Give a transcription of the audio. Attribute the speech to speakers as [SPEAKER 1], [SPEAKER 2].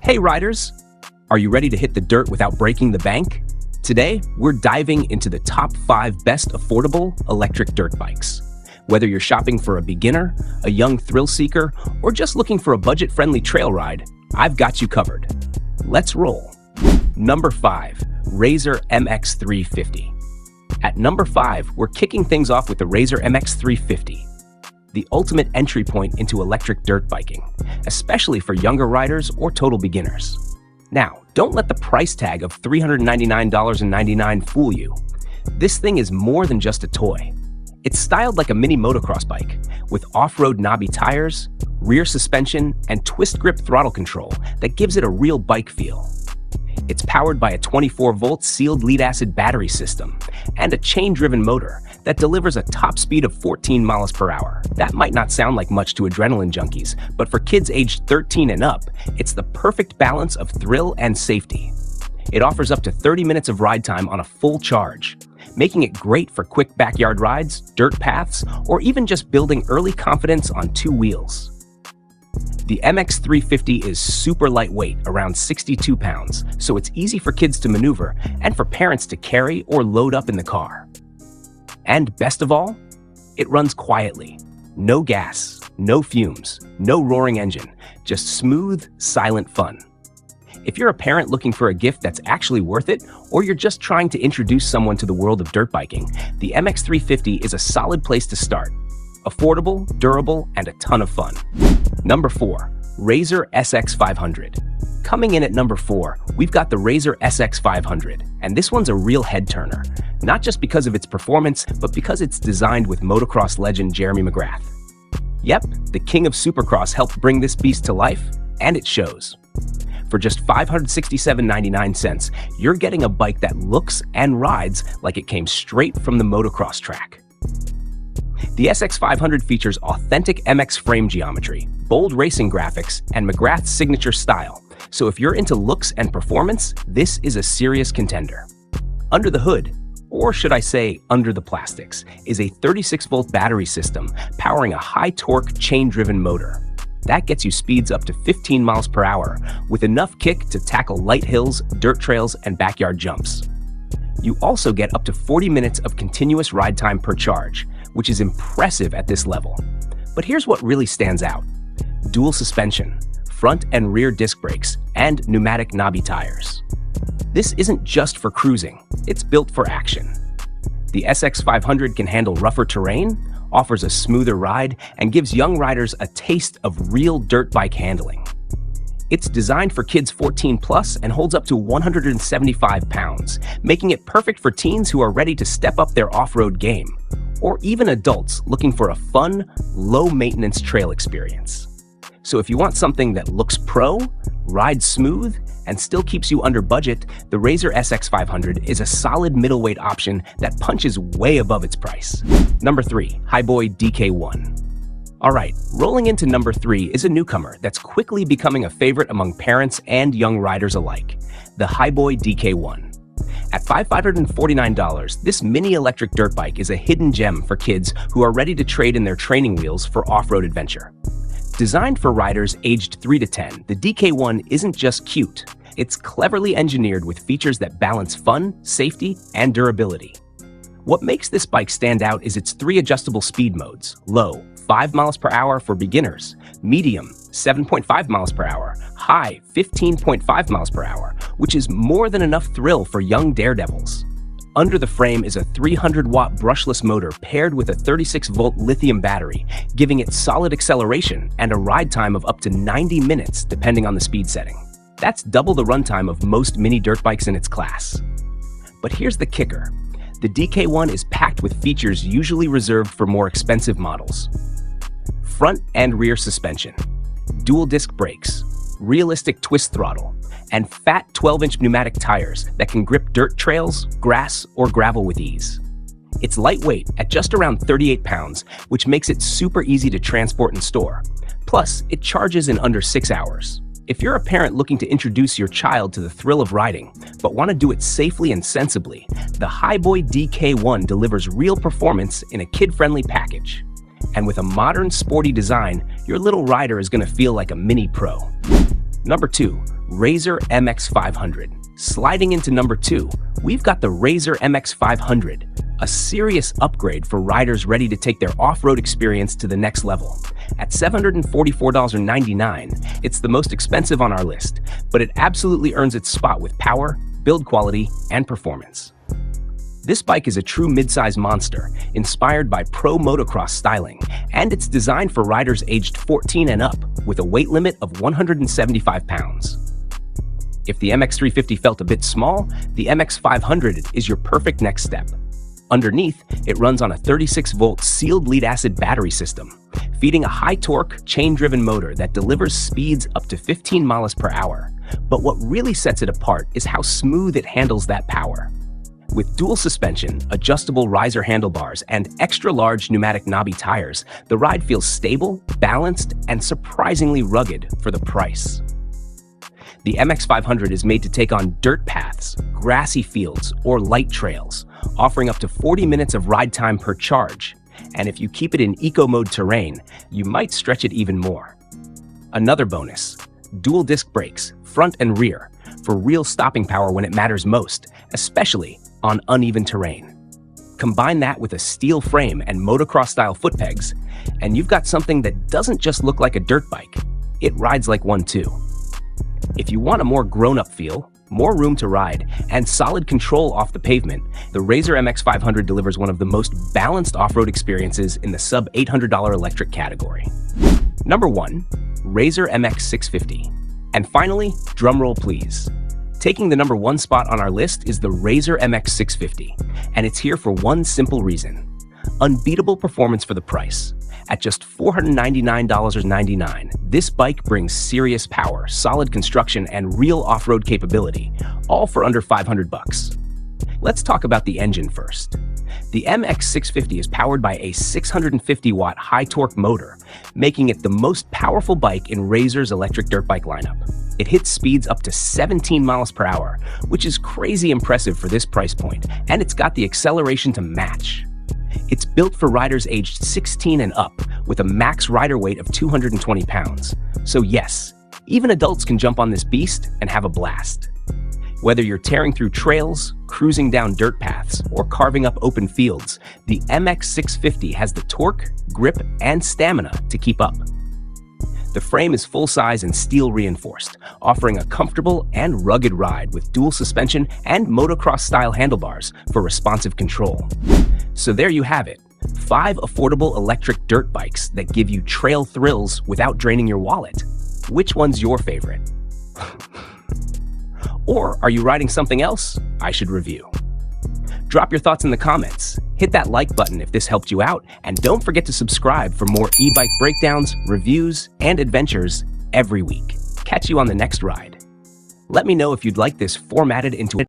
[SPEAKER 1] Hey riders, are you ready to hit the dirt without breaking the bank? Today, we're diving into the top 5 best affordable electric dirt bikes. Whether you're shopping for a beginner, a young thrill seeker, or just looking for a budget-friendly trail ride, I've got you covered. Let's roll. Number 5, Razer MX350. At number 5, we're kicking things off with the Razer MX350, the ultimate entry point into electric dirt biking, especially for younger riders or total beginners. Now, don't let the price tag of $399.99 fool you. This thing is more than just a toy. It's styled like a mini motocross bike, with off-road knobby tires, rear suspension, and twist grip throttle control that gives it a real bike feel. It's powered by a 24-volt sealed lead-acid battery system and a chain-driven motor that delivers a top speed of 14 miles per hour. That might not sound like much to adrenaline junkies, but for kids aged 13 and up, it's the perfect balance of thrill and safety. It offers up to 30 minutes of ride time on a full charge, making it great for quick backyard rides, dirt paths, or even just building early confidence on 2 wheels. The MX350 is super lightweight, around 62 pounds, so it's easy for kids to maneuver and for parents to carry or load up in the car. And best of all, it runs quietly. No gas, no fumes, no roaring engine, just smooth, silent fun. If you're a parent looking for a gift that's actually worth it, or you're just trying to introduce someone to the world of dirt biking, the MX350 is a solid place to start. Affordable, durable, and a ton of fun. Number 4, Razer SX500. Coming in at number 4, we've got the Razer SX500, and this one's a real head-turner, not just because of its performance, but because it's designed with motocross legend Jeremy McGrath. Yep, the king of Supercross helped bring this beast to life, and it shows. For just $567.99, you're getting a bike that looks and rides like it came straight from the motocross track. The SX500 features authentic MX frame geometry, bold racing graphics, and McGrath's signature style, so if you're into looks and performance, this is a serious contender. Under the hood, or should I say under the plastics, is a 36-volt battery system powering a high-torque chain-driven motor. That gets you speeds up to 15 miles per hour, with enough kick to tackle light hills, dirt trails, and backyard jumps. You also get up to 40 minutes of continuous ride time per charge, which is impressive at this level. But here's what really stands out. Dual suspension, front and rear disc brakes, and pneumatic knobby tires. This isn't just for cruising, it's built for action. The SX500 can handle rougher terrain, offers a smoother ride, and gives young riders a taste of real dirt bike handling. It's designed for kids 14 plus and holds up to 175 pounds, making it perfect for teens who are ready to step up their off-road game, or even adults looking for a fun, low-maintenance trail experience. So if you want something that looks pro, rides smooth, and still keeps you under budget, the Razer SX500 is a solid middleweight option that punches way above its price. Number 3, Hibbo DK1. Alright, rolling into number 3 is a newcomer that's quickly becoming a favorite among parents and young riders alike, the Hibbo DK1. At $549, this mini electric dirt bike is a hidden gem for kids who are ready to trade in their training wheels for off-road adventure. Designed for riders aged 3 to 10, the DK1 isn't just cute, it's cleverly engineered with features that balance fun, safety, and durability. What makes this bike stand out is its 3 adjustable speed modes: low, 5 miles per hour for beginners; medium, 7.5 miles per hour; high, 15.5 miles per hour, which is more than enough thrill for young daredevils. Under the frame is a 300-watt brushless motor paired with a 36-volt lithium battery, giving it solid acceleration and a ride time of up to 90 minutes depending on the speed setting. That's double the runtime of most mini dirt bikes in its class. But here's the kicker. The DK1 is packed with features usually reserved for more expensive models. Front and rear suspension, dual disc brakes, realistic twist throttle, and fat 12-inch pneumatic tires that can grip dirt trails, grass, or gravel with ease. It's lightweight at just around 38 pounds, which makes it super easy to transport and store. Plus, it charges in under 6 hours. If you're a parent looking to introduce your child to the thrill of riding, but want to do it safely and sensibly, the Hibbo DK1 delivers real performance in a kid-friendly package. And with a modern, sporty design, your little rider is going to feel like a mini pro. Number 2, Razer MX500. Sliding into number 2, we've got the Razer MX500, a serious upgrade for riders ready to take their off-road experience to the next level. At $744.99, it's the most expensive on our list, but it absolutely earns its spot with power, build quality, and performance. This bike is a true mid-size monster, inspired by pro motocross styling, and it's designed for riders aged 14 and up, with a weight limit of 175 pounds. If the MX350 felt a bit small, the MX500 is your perfect next step. Underneath, it runs on a 36-volt sealed lead-acid battery system, feeding a high-torque, chain-driven motor that delivers speeds up to 15 miles per hour. But what really sets it apart is how smooth it handles that power. With dual suspension, adjustable riser handlebars, and extra-large pneumatic knobby tires, the ride feels stable, balanced, and surprisingly rugged for the price. The MX500 is made to take on dirt paths, grassy fields, or light trails, offering up to 40 minutes of ride time per charge. And if you keep it in eco-mode terrain, you might stretch it even more. Another bonus, dual disc brakes, front and rear, for real stopping power when it matters most, especially on uneven terrain. Combine that with a steel frame and motocross-style foot pegs, and you've got something that doesn't just look like a dirt bike, it rides like one too. If you want a more grown-up feel, more room to ride, and solid control off the pavement, the Razer MX500 delivers one of the most balanced off-road experiences in the sub-$800 electric category. Number 1, Razer MX650. And finally, drumroll please. Taking the number 1 spot on our list is the Razer MX650, and it's here for one simple reason: unbeatable performance for the price. At just $499.99, this bike brings serious power, solid construction, and real off-road capability, all for under $500. Let's talk about the engine first. The MX650 is powered by a 650-watt high-torque motor, making it the most powerful bike in Razer's electric dirt bike lineup. It hits speeds up to 17 miles per hour, which is crazy impressive for this price point, and it's got the acceleration to match. It's built for riders aged 16 and up, with a max rider weight of 220 pounds. So yes, even adults can jump on this beast and have a blast. Whether you're tearing through trails, cruising down dirt paths, or carving up open fields, the MX650 has the torque, grip, and stamina to keep up. The frame is full-size and steel-reinforced, offering a comfortable and rugged ride with dual suspension and motocross-style handlebars for responsive control. So there you have it, 5 affordable electric dirt bikes that give you trail thrills without draining your wallet. Which one's your favorite? Or are you riding something else I should review? Drop your thoughts in the comments, hit that like button if this helped you out, and don't forget to subscribe for more e-bike breakdowns, reviews, and adventures every week. Catch you on the next ride. Let me know if you'd like this formatted into